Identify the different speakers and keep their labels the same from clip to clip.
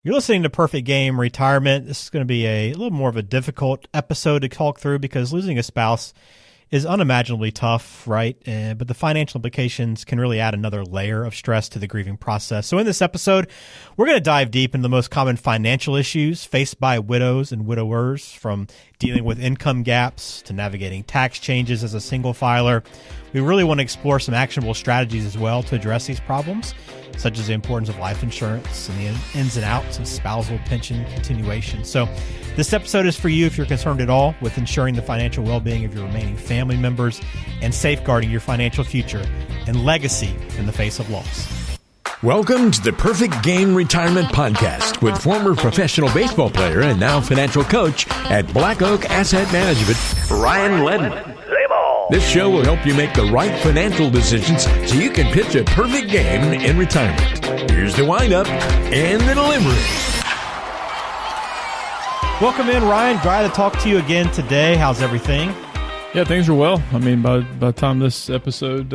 Speaker 1: You're listening to Perfect Game Retirement. This is going to be a little more of a difficult episode to talk through because losing a spouse is unimaginably tough, right? But the financial implications can really add another layer of stress to the grieving process. So in this episode, we're going to dive deep into the most common financial issues faced by widows and widowers, from dealing with income gaps to navigating tax changes as a single filer. We really want to explore some actionable strategies as well to address these problems, such as the importance of life insurance and the ins and outs of spousal pension continuation. So this episode is for you if you're concerned at all with ensuring the financial well-being of your remaining family members and safeguarding your financial future and legacy in the face of loss.
Speaker 2: Welcome to the Perfect Game Retirement Podcast with former professional baseball player and now financial coach at Black Oak Asset Management, Ryan Ledman. This show will help you make the right financial decisions so you can pitch a perfect game in retirement. Here's the windup and the delivery.
Speaker 1: Welcome in, Ryan. Glad to talk to you again today. How's everything?
Speaker 3: Yeah, things are well. I mean, by the time this episode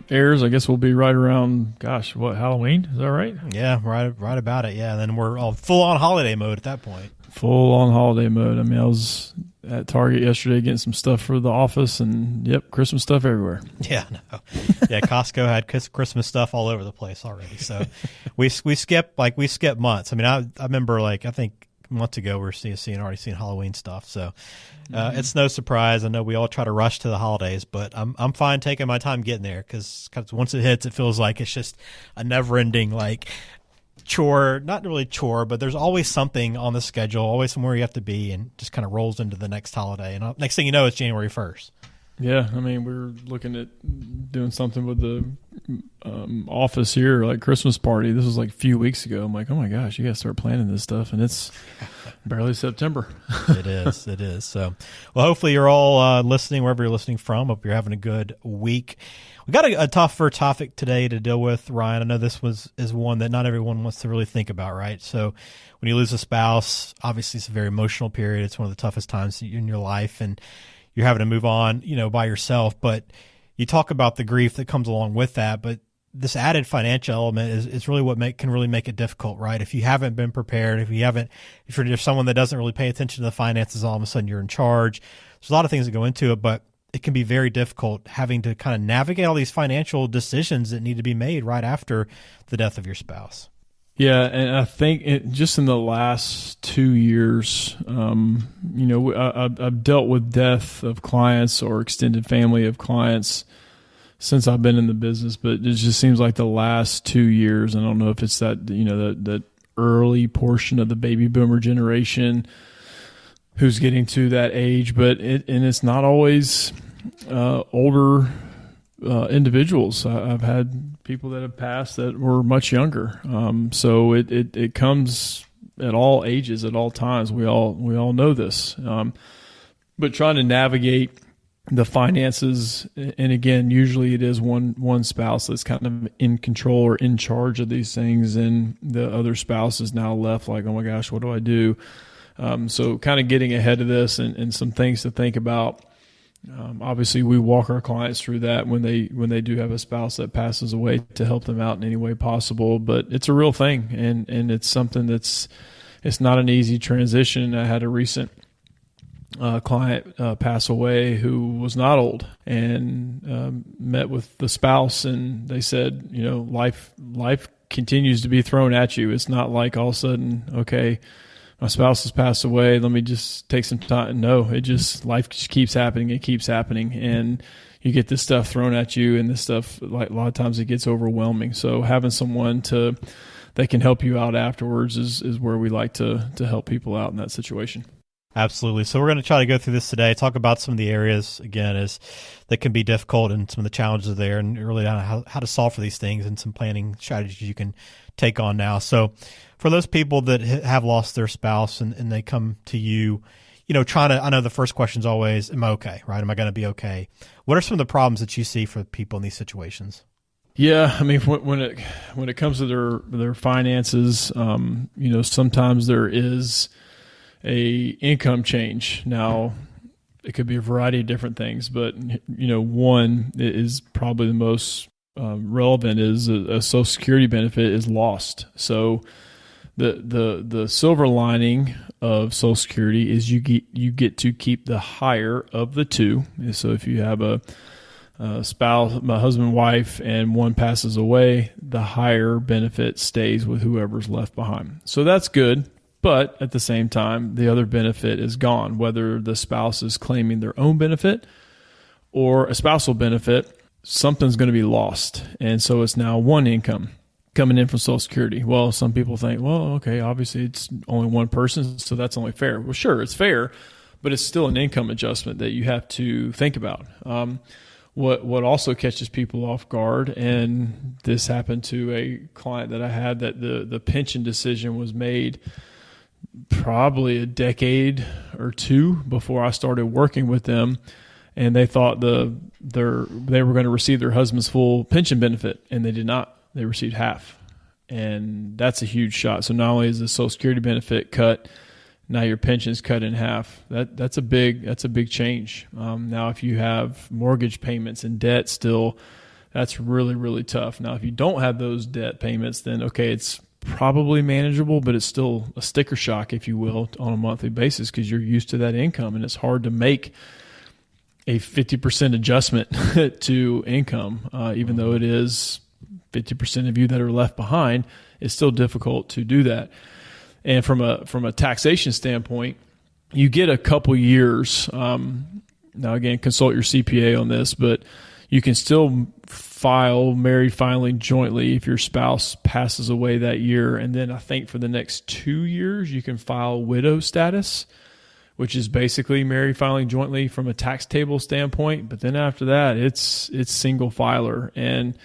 Speaker 3: airs, I guess we'll be right around, Halloween? Is that right?
Speaker 1: Yeah, right about it. Yeah, and then we're all full on holiday mode at that point.
Speaker 3: Full on holiday mode. I mean, I was at Target yesterday getting some stuff for the office, and yep, Christmas stuff everywhere.
Speaker 1: Yeah, no. Yeah, Costco had Christmas stuff all over the place already. So we skipped months. I mean, I remember I think months ago we were already seeing Halloween stuff. So it's no surprise. I know we all try to rush to the holidays, but I'm fine taking my time getting there because once it hits, it feels like it's just a never-ending chore, not really chore, but there's always something on the schedule, always somewhere you have to be, and just kind of rolls into the next holiday. And next thing you know, it's January 1st.
Speaker 3: Yeah, I mean, we're looking at doing something with the office here, like Christmas party. This was a few weeks ago. I'm like, oh my gosh, you got to start planning this stuff, and it's barely September.
Speaker 1: It is. So, well, hopefully you're all listening wherever you're listening from. Hope you're having a good week. We got a tougher topic today to deal with, Ryan. I know this is one that not everyone wants to really think about, right? So when you lose a spouse, obviously it's a very emotional period. It's one of the toughest times in your life, and you're having to move on, by yourself. But you talk about the grief that comes along with that, but this added financial element is really what can really make it difficult, right? If you haven't been prepared, if you're someone that doesn't really pay attention to the finances, all of a sudden you're in charge. There's a lot of things that go into it, but it can be very difficult having to kind of navigate all these financial decisions that need to be made right after the death of your spouse.
Speaker 3: Yeah, and I think just in the last 2 years, I've dealt with death of clients or extended family of clients since I've been in the business, but it just seems like the last 2 years, I don't know if it's that early portion of the baby boomer generation who's getting to that age, but it's not always older individuals. I've had people that have passed that were much younger. So it comes at all ages, at all times. We all know this. But trying to navigate the finances, and again, usually it is one spouse that's kind of in control or in charge of these things, and the other spouse is now left like, oh my gosh, what do I do? So kind of getting ahead of this and some things to think about. Obviously, we walk our clients through that when they do have a spouse that passes away to help them out in any way possible. But it's a real thing, and it's something it's not an easy transition. I had a recent client pass away who was not old, and met with the spouse, and they said, life continues to be thrown at you. It's not like all of a sudden, okay, my spouse has passed away, let me just take some time. No, life just keeps happening. It keeps happening. And you get this stuff thrown at you, and this stuff, like a lot of times it gets overwhelming. So having someone that can help you out afterwards is where we like to help people out in that situation.
Speaker 1: Absolutely. So we're going to try to go through this today, talk about some of the areas, again, that can be difficult and some of the challenges there, and really how to solve for these things and some planning strategies you can take on now. So for those people that have lost their spouse and they come to you, I know the first question is always, am I okay, right? Am I going to be okay? What are some of the problems that you see for people in these situations?
Speaker 3: Yeah, I mean, when it comes to their finances, sometimes there is a income change. Now, it could be a variety of different things, but one is probably the most relevant is a Social Security benefit is lost. So The silver lining of Social Security is you get to keep the higher of the two. So if you have a spouse, my husband, wife, and one passes away, the higher benefit stays with whoever's left behind. So that's good. But at the same time, the other benefit is gone, whether the spouse is claiming their own benefit or a spousal benefit, something's going to be lost. And so it's now one income coming in from Social Security. Well, some people think, well, okay, obviously it's only one person, so that's only fair. Well, sure, it's fair, but it's still an income adjustment that you have to think about. What also catches people off guard, and this happened to a client that I had, that the pension decision was made probably a decade or two before I started working with them, and they thought they were going to receive their husband's full pension benefit, and they did not. They received half, and that's a huge shot. So not only is the Social Security benefit cut, now your pension's cut in half. That's a big change. Now, if you have mortgage payments and debt still, that's really, really tough. Now, if you don't have those debt payments, then okay, it's probably manageable, but it's still a sticker shock, if you will, on a monthly basis because you're used to that income, and it's hard to make a 50% adjustment to income, even though it is 50% of you that are left behind. It's still difficult to do that. And from a taxation standpoint, you get a couple years. Now, again, consult your CPA on this, but you can still file married filing jointly if your spouse passes away that year. And then I think for the next 2 years, you can file widow status, which is basically married filing jointly from a tax table standpoint. But then after that, it's single filer. And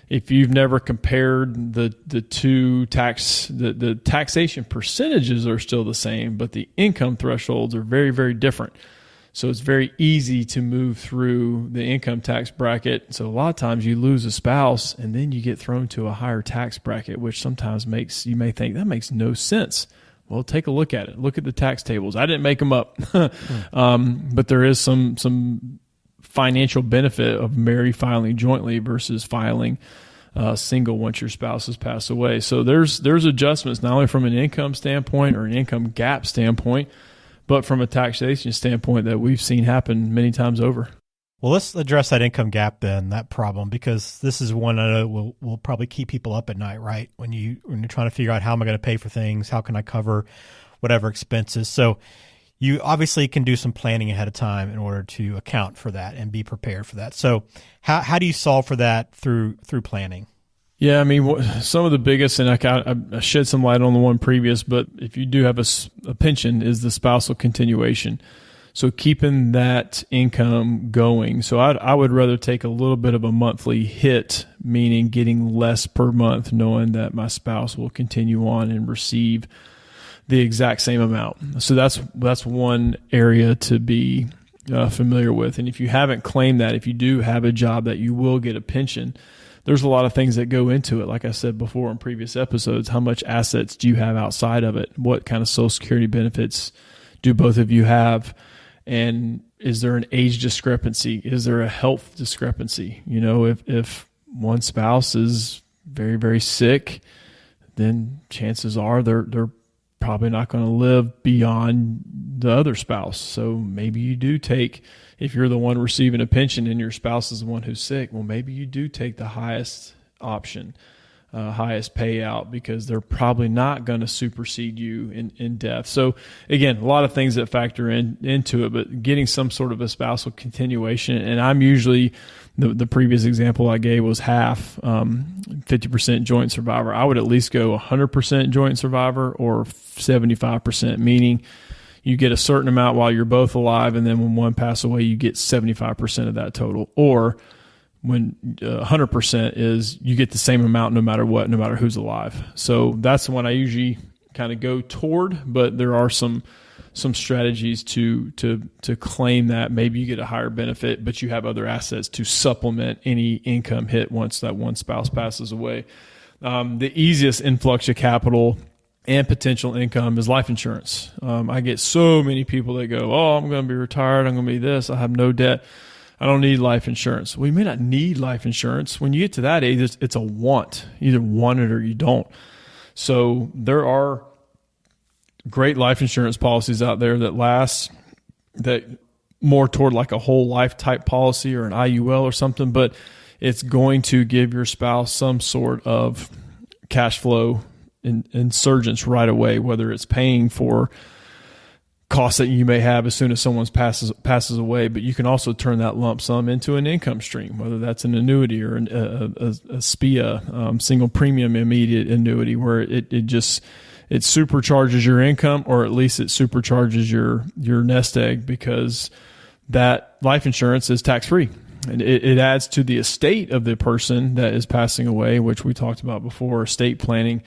Speaker 3: if you've never compared the two the taxation percentages are still the same, but the income thresholds are very, very different. So it's very easy to move through the income tax bracket. So a lot of times you lose a spouse and then you get thrown to a higher tax bracket, which sometimes you may think that makes no sense. Well, take a look at it. Look at the tax tables. I didn't make them up, but there is some financial benefit of married filing jointly versus filing single once your spouse has passed away. So there's adjustments not only from an income standpoint or an income gap standpoint, but from a taxation standpoint that we've seen happen many times over.
Speaker 1: Well, let's address that income gap then, that problem, because this is one I know will probably keep people up at night, right? When you're trying to figure out how am I going to pay for things, how can I cover whatever expenses. So you obviously can do some planning ahead of time in order to account for that and be prepared for that. So how do you solve for that through planning?
Speaker 3: Yeah, I mean, some of the biggest, and I shed some light on the one previous, but if you do have a pension, is the spousal continuation. So keeping that income going. So I would rather take a little bit of a monthly hit, meaning getting less per month, knowing that my spouse will continue on and receive the exact same amount. So that's one area to be familiar with. And if you haven't claimed that, if you do have a job that you will get a pension, there's a lot of things that go into it. Like I said before in previous episodes, how much assets do you have outside of it? What kind of Social Security benefits do both of you have? And is there an age discrepancy? Is there a health discrepancy? You know, if one spouse is very, very sick, then chances are they're probably not going to live beyond the other spouse. So maybe you do take, if you're the one receiving a pension and your spouse is the one who's sick, well, maybe you do take the highest option, highest payout, because they're probably not going to supersede you in death. So again, a lot of things that factor into it, but getting some sort of a spousal continuation. And I'm usually, the previous example I gave was half, 50% joint survivor. I would at least go 100% joint survivor or 75%, meaning you get a certain amount while you're both alive, and then when one passes away, you get 75% of that total. Or when 100% is you get the same amount no matter what, no matter who's alive. So that's the one I usually kind of go toward, but there are some strategies to claim that. Maybe you get a higher benefit, but you have other assets to supplement any income hit once that one spouse passes away. The easiest influx of capital and potential income is life insurance. I get so many people that go, oh, I'm going to be retired, I'm going to be this, I have no debt, I don't need life insurance. Well, you may not need life insurance. When you get to that age, it's a want. You either want it or you don't. So there are great life insurance policies out there that last, that more toward like a whole life type policy or an IUL or something, but it's going to give your spouse some sort of cash flow insurgence right away, whether it's paying for costs that you may have as soon as someone passes away, but you can also turn that lump sum into an income stream, whether that's an annuity or a SPIA, single premium immediate annuity, where it supercharges your income, or at least it supercharges your nest egg, because that life insurance is tax free. And it adds to the estate of the person that is passing away, which we talked about before, estate planning.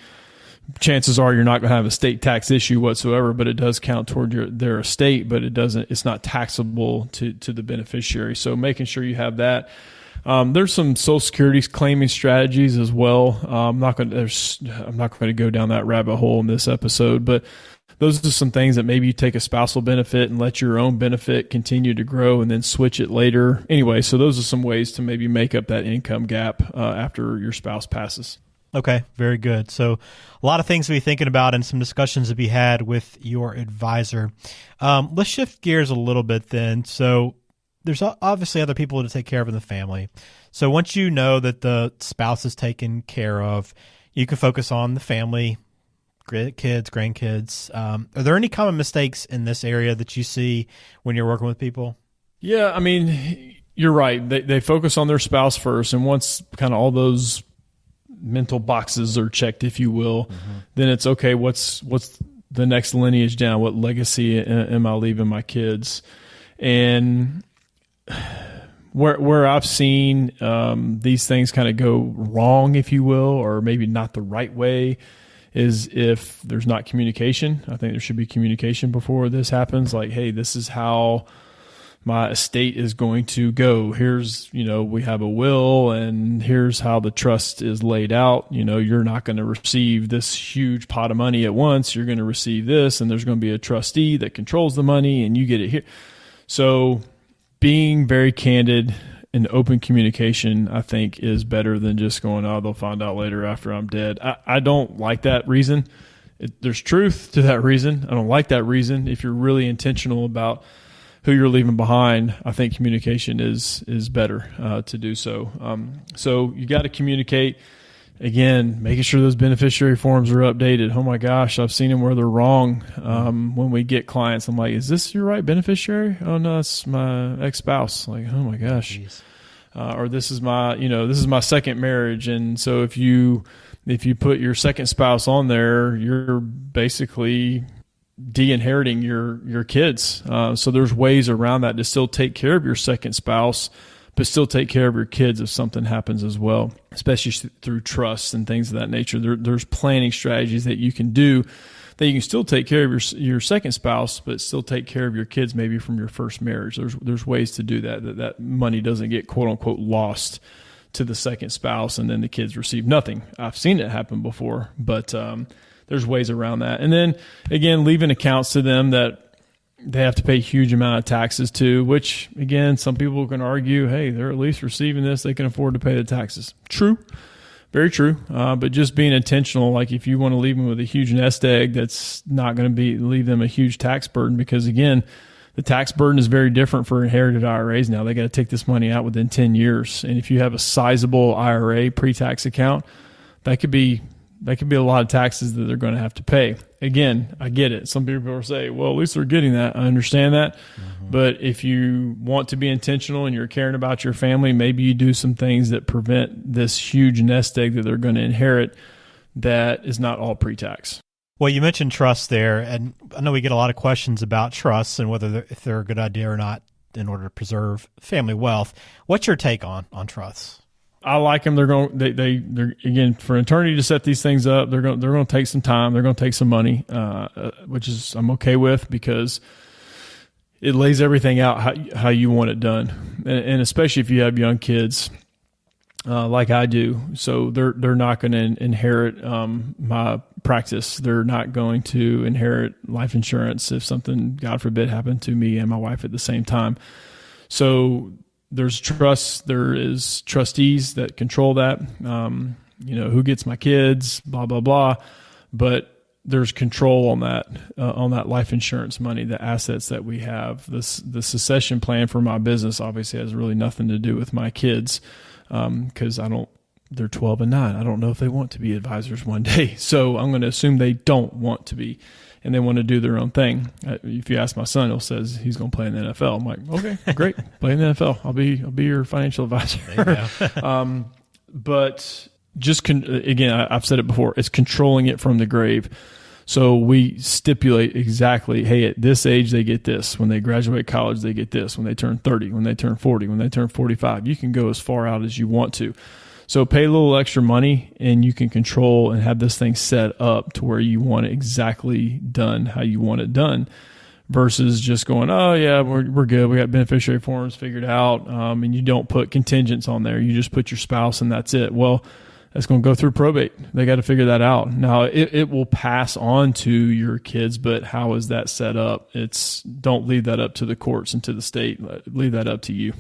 Speaker 3: Chances are you're not going to have a state tax issue whatsoever, but it does count toward their estate, but it's not taxable to the beneficiary. So making sure you have that. There's some Social Security claiming strategies as well. I'm not going to go down that rabbit hole in this episode, but those are some things that maybe you take a spousal benefit and let your own benefit continue to grow and then switch it later. Anyway, so those are some ways to maybe make up that income gap after your spouse passes.
Speaker 1: Okay, very good. So a lot of things to be thinking about and some discussions to be had with your advisor. Let's shift gears a little bit then. So there's obviously other people to take care of in the family. So once you know that the spouse is taken care of, you can focus on the family, kids, grandkids. Are there any common mistakes in this area that you see when you're working with people?
Speaker 3: Yeah, I mean, you're right. They focus on their spouse first, and once kind of all those mental boxes are checked, if you will, then it's okay. What's the next lineage down? What legacy am I leaving my kids? And where I've seen these things kind of go wrong, if you will, or maybe not the right way, is if there's not communication. I think there should be communication before this happens. Like, hey, this is how my estate is going to go. Here's, we have a will, and here's how the trust is laid out. You're not going to receive this huge pot of money at once. You're going to receive this, and there's going to be a trustee that controls the money, and you get it here. So being very candid and open communication, I think, is better than just going, oh, they'll find out later after I'm dead. I don't like that reason. There's truth to that reason. I don't like that reason. If you're really intentional about who you're leaving behind, I think communication is better to do so. So you got to communicate. Again, making sure those beneficiary forms are updated. Oh my gosh, I've seen them where they're wrong. When we get clients, I'm like, is this your right beneficiary? Oh no, it's my ex-spouse. Like, oh my gosh. Or this is my second marriage. And so if you put your second spouse on there, you're basically de-inheriting your kids. So there's ways around that to still take care of your second spouse, but still take care of your kids if something happens as well, especially through trust and things of that nature. There's planning strategies that you can do that you can still take care of your second spouse, but still take care of your kids maybe from your first marriage. There's ways to do that money doesn't get quote unquote lost to the second spouse and then the kids receive nothing. I've seen it happen before, but there's ways around that. And then again, leaving accounts to them that they have to pay a huge amount of taxes to, which again, some people can argue, hey, they're at least receiving this, they can afford to pay the taxes. True. Very true. But just being intentional, like if you want to leave them with a huge nest egg, that's not going to leave them a huge tax burden, because again, the tax burden is very different for inherited IRAs now. They got to take this money out within 10 years. And if you have a sizable IRA pre-tax account, that could be a lot of taxes that they're going to have to pay. Again, I get it. Some people will say, well, at least they're getting that. I understand that. But if you want to be intentional and you're caring about your family, maybe you do some things that prevent this huge nest egg that they're going to inherit that is not all pre-tax.
Speaker 1: Well, you mentioned trust there, and I know we get a lot of questions about trusts and if they're a good idea or not in order to preserve family wealth. What's your take on trusts?
Speaker 3: I like them. They're again, for an attorney to set these things up, they're going to take some time. They're going to take some money, which is I'm okay with, because it lays everything out how you want it done, and especially if you have young kids, like I do. So they're not going to inherit my practice. They're not going to inherit life insurance if something, God forbid, happened to me and my wife at the same time. So there's trust. There is trustees that control that. Who gets my kids, blah, blah, blah. but there's control on that life insurance money, the assets that we have. The succession plan for my business obviously has really nothing to do with my kids, because they're 12 and 9. I don't know if they want to be advisors one day. So I'm going to assume they don't want to be, and they want to do their own thing. If you ask my son, he'll says he's going to play in the NFL. I'm like, okay, great, play in the NFL. I'll be your financial advisor.
Speaker 1: There you go.
Speaker 3: But just again, I've said it before. It's controlling it from the grave. So we stipulate exactly, hey, at this age they get this. When they graduate college, they get this. When they turn 30, when they turn 40, when they turn 45, you can go as far out as you want to. So pay a little extra money, and you can control and have this thing set up to where you want it exactly done how you want it done, versus just going, oh yeah, we're good. We got beneficiary forms figured out, and you don't put contingents on there. You just put your spouse and that's it. Well, that's going to go through probate. They got to figure that out. Now it will pass on to your kids, but how is that set up? Don't leave that up to the courts and to the state. Leave that up to you.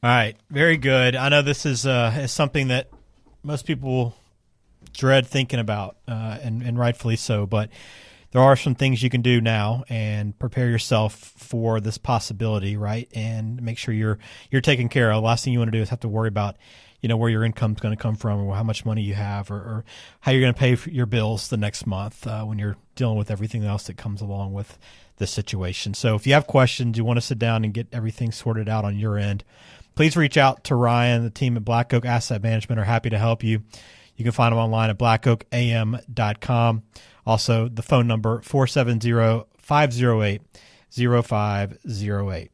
Speaker 1: All right, very good. I know this is something that most people dread thinking about, and rightfully so, but there are some things you can do now and prepare yourself for this possibility, right? And make sure you're taken care of. The last thing you want to do is have to worry about, where your income's going to come from, or how much money you have, or how you're going to pay for your bills the next month when you're dealing with everything else that comes along with this situation. So if you have questions, you want to sit down and get everything sorted out on your end, please reach out to Ryan. The team at Black Oak Asset Management are happy to help you. You can find them online at blackoakam.com. Also, the phone number, 470-508-0508.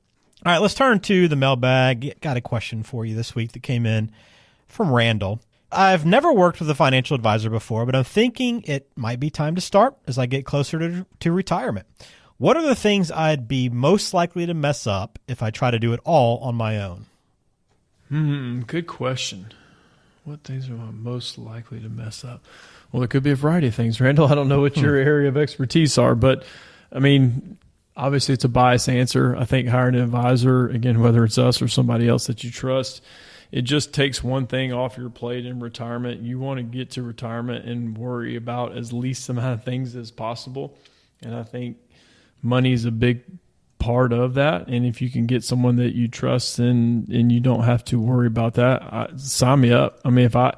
Speaker 1: All right, let's turn to the mailbag. Got a question for you this week that came in from Randall. I've never worked with a financial advisor before, but I'm thinking it might be time to start as I get closer to retirement. What are the things I'd be most likely to mess up if I try to do it all on my own?
Speaker 3: Good question. What things am I most likely to mess up? Well, there could be a variety of things, Randall. I don't know what your area of expertise are, but I mean, obviously it's a biased answer. I think hiring an advisor, again, whether it's us or somebody else that you trust, it just takes one thing off your plate in retirement. You want to get to retirement and worry about as least amount of things as possible. And I think money is a big part of that. And if you can get someone that you trust and you don't have to worry about that, sign me up. I mean, if I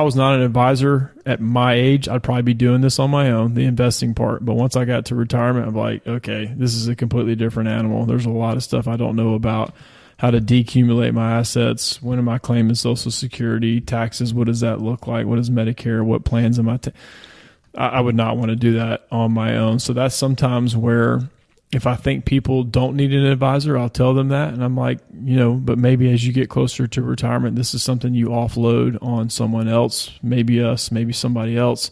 Speaker 3: was not an advisor at my age, I'd probably be doing this on my own, the investing part. But once I got to retirement, I'm like, okay, this is a completely different animal. There's a lot of stuff I don't know about. How to decumulate my assets, when am I claiming Social Security, taxes, what does that look like, what is Medicare, what plans am I would not want to do that on my own. So that's sometimes where if I think people don't need an advisor, I'll tell them that. And I'm like, but maybe as you get closer to retirement, this is something you offload on someone else, maybe us, maybe somebody else.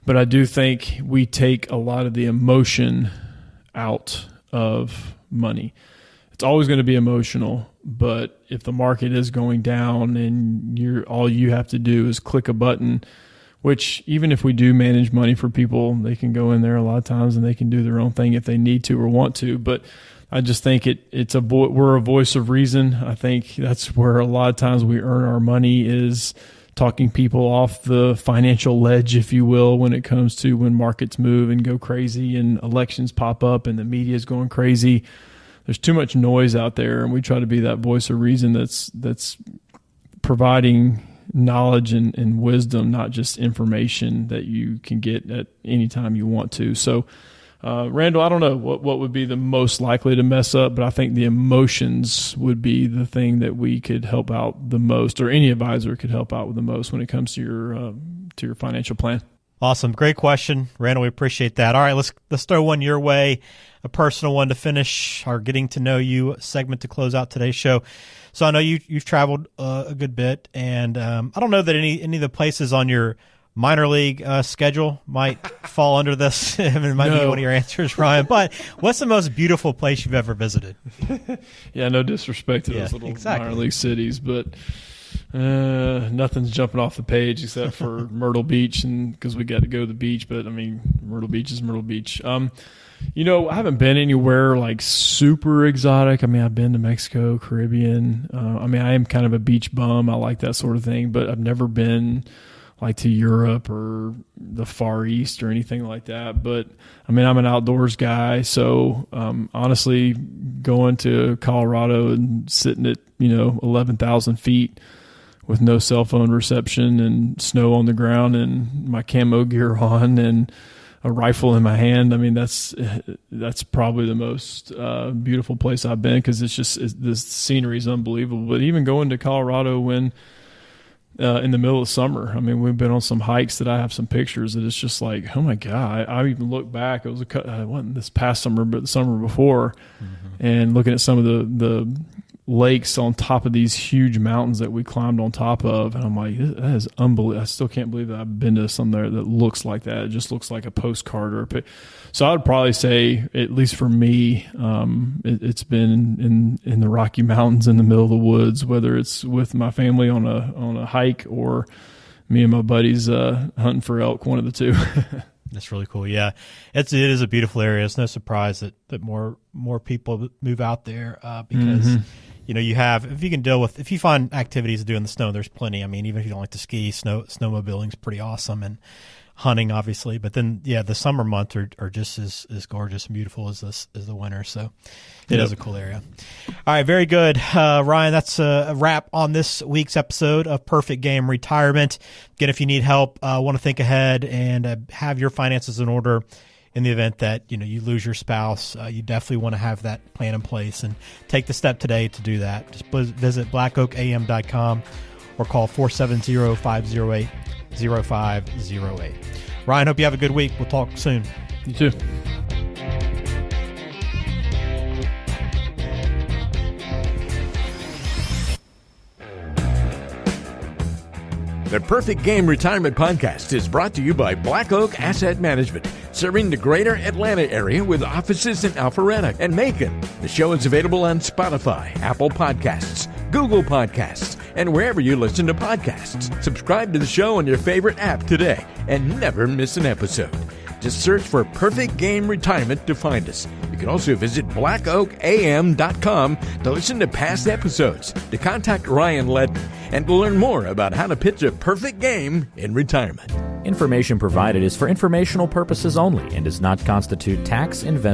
Speaker 3: But I do think we take a lot of the emotion out of money. It's always going to be emotional, but if the market is going down and all you have to do is click a button, which even if we do manage money for people, they can go in there a lot of times and they can do their own thing if they need to or want to. But I just think we're a voice of reason. I think that's where a lot of times we earn our money, is talking people off the financial ledge, if you will, when it comes to when markets move and go crazy and elections pop up and the media is going crazy. There's too much noise out there, and we try to be that voice of reason that's providing knowledge and wisdom, not just information that you can get at any time you want to. So, Randall, I don't know what would be the most likely to mess up, but I think the emotions would be the thing that we could help out the most, or any advisor could help out with the most when it comes to your financial plan.
Speaker 1: Awesome. Great question, Randall. We appreciate that. All right, let's throw one your way, a personal one to finish our getting to know you segment to close out today's show. So I know you've traveled a good bit, and I don't know that any of the places on your minor league schedule might fall under this. I mean, it might be one of your answers, Ryan. But what's the most beautiful place you've ever visited?
Speaker 3: Yeah, no disrespect to those little minor league cities, but nothing's jumping off the page except for Myrtle Beach, and because we got to go to the beach. But I mean, Myrtle Beach is Myrtle Beach. I haven't been anywhere like super exotic. I mean, I've been to Mexico, Caribbean. I am kind of a beach bum. I like that sort of thing, but I've never been like to Europe or the Far East or anything like that. But I mean, I'm an outdoors guy. So, honestly, going to Colorado and sitting at, 11,000 feet with no cell phone reception and snow on the ground and my camo gear on and a rifle in my hand. I mean, that's probably the most beautiful place I've been, because the scenery is unbelievable. But even going to Colorado when in the middle of summer, I mean, we've been on some hikes that I have some pictures that it's just like, oh my God. I even look back. It was wasn't this past summer, but the summer before, and looking at some of the lakes on top of these huge mountains that we climbed on top of, and I'm like, that is unbelievable. I still can't believe that I've been to somewhere that looks like that. It just looks like a postcard or a picture. So I would probably say, at least for me, it's been in the Rocky Mountains in the middle of the woods, whether it's with my family on a hike or me and my buddies hunting for elk, one of the two.
Speaker 1: That's really cool. Yeah, it is a beautiful area. It's no surprise that more people move out there because if you find activities to do in the snow, there's plenty. I mean, even if you don't like to ski, snowmobiling's pretty awesome, and hunting obviously. But then the summer months are just as gorgeous and beautiful as the winter. So it is a cool area. All right, very good, Ryan. That's a wrap on this week's episode of Perfect Game Retirement. Again, if you need help, want to think ahead and have your finances in order in the event that you lose your spouse, you definitely want to have that plan in place and take the step today to do that. Just visit blackoakam.com or call 470-508-0508. Ryan, hope you have a good week. We'll talk soon.
Speaker 3: You too.
Speaker 2: The Perfect Game Retirement Podcast is brought to you by Black Oak Asset Management, serving the greater Atlanta area with offices in Alpharetta and Macon. The show is available on Spotify, Apple Podcasts, Google Podcasts, and wherever you listen to podcasts. Subscribe to the show on your favorite app today and never miss an episode. Just search for Perfect Game Retirement to find us. You can also visit blackoakam.com to listen to past episodes, to contact Ryan Ledden, and to learn more about how to pitch a perfect game in retirement.
Speaker 4: Information provided is for informational purposes only and does not constitute tax, investment,